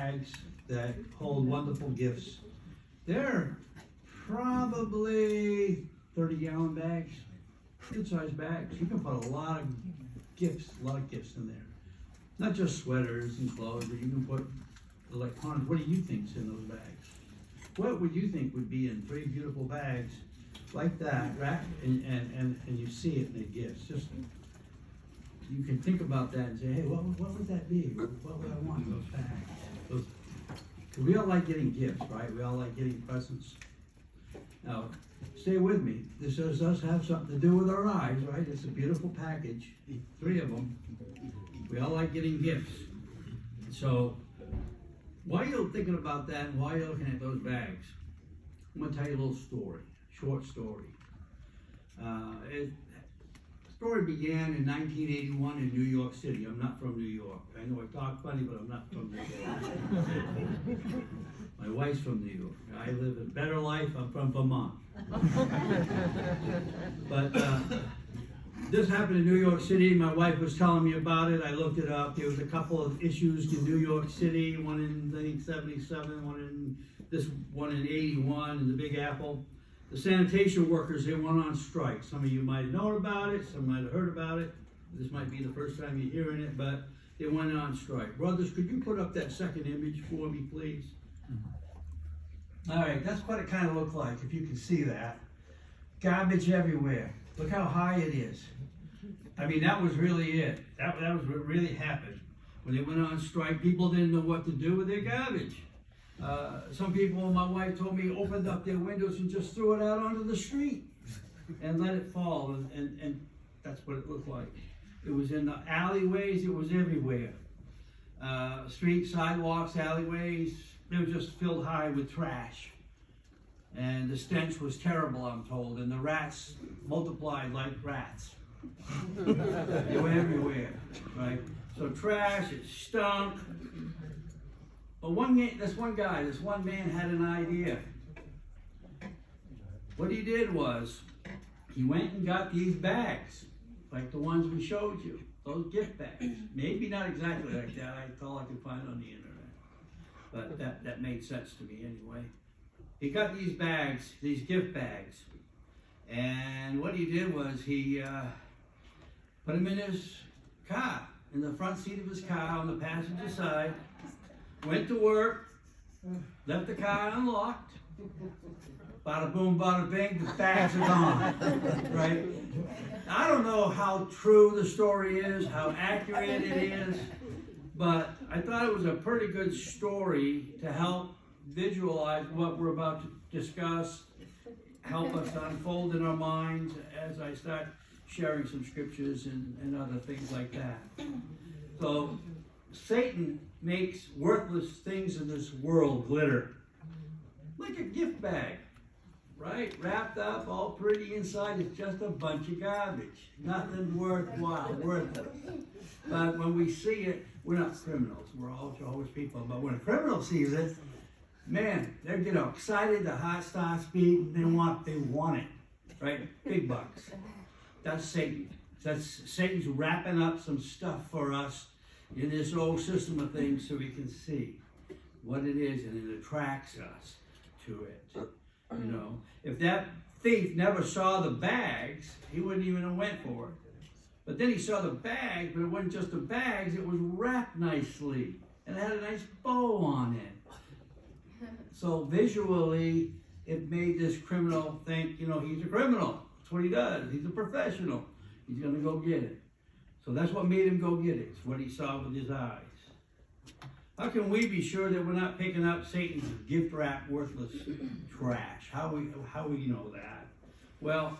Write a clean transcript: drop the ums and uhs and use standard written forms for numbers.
bags that hold wonderful gifts. They're probably 30-gallon bags, good-sized bags. You can put a lot of gifts in there. Not just sweaters and clothes, but you can put electronics. What do you think's in those bags? What would you think would be in 3 beautiful bags like that, wrapped, and you see it in the gifts? Just, you can think about that and say, hey, what would that be? What would I want in those bags? We all like getting gifts, right? We all like getting presents. Now, stay with me. This does have something to do with our eyes, right? It's a beautiful package, 3 of them. We all like getting gifts. So, while you're thinking about that and while you're looking at those bags, I'm going to tell you a little story, short story. The story began in 1981 in New York City. I'm not from New York. I know I talk funny, but I'm not from New York. My wife's from New York. I live a better life. I'm from Vermont. But this happened in New York City. My wife was telling me about it. I looked it up. There was a couple of issues in New York City, one in, I think, 77, one in 81 in the Big Apple. The sanitation workers, they went on strike. Some of you might have known about it, some might have heard about it. This might be the first time you're hearing it, but they went on strike. Brothers, could you put up that second image for me, please? All right, that's what it kind of looked like, if you can see that. Garbage everywhere. Look how high it is. I mean, that was really it. That was what really happened. When they went on strike, people didn't know what to do with their garbage. Some people, my wife told me, opened up their windows and just threw it out onto the street and let it fall, and that's what it looked like. It was in the alleyways, it was everywhere. Streets, sidewalks, alleyways, they were just filled high with trash. And the stench was terrible, I'm told, and the rats multiplied like rats. They were everywhere, right? So trash, it stunk. But this one man had an idea. What he did was, he went and got these bags, like the ones we showed you, those gift bags. Maybe not exactly like that, that's all I could find on the internet. But that made sense to me anyway. He got these bags, these gift bags, and what he did was he put them in his car, in the front seat of his car on the passenger side, went to work, left the car unlocked, bada boom, bada bing, the bags are gone, right? I don't know how true the story is, how accurate it is, but I thought it was a pretty good story to help visualize what we're about to discuss, help us to unfold in our minds as I start sharing some scriptures and other things like that. So, Satan makes worthless things in this world glitter. Like a gift bag, right? Wrapped up, all pretty inside, it's just a bunch of garbage. Nothing worthwhile, worthless. But when we see it, we're not criminals, we're all Jehovah's people. But when a criminal sees it, man, they get excited, the heart starts beating, they want it, right? Big bucks. That's Satan. Satan's wrapping up some stuff for us in this old system of things so we can see what it is, and it attracts us to it. You know, if that thief never saw the bags, he wouldn't even have went for it. But then he saw the bags, but it wasn't just the bags, it was wrapped nicely and it had a nice bow on it. So visually, it made this criminal think, you know, he's a criminal. That's what he does. He's a professional. He's going to go get it. So that's what made him go get it. It's what he saw with his eyes. How can we be sure that we're not picking up Satan's gift wrap worthless trash? How we know that? Well,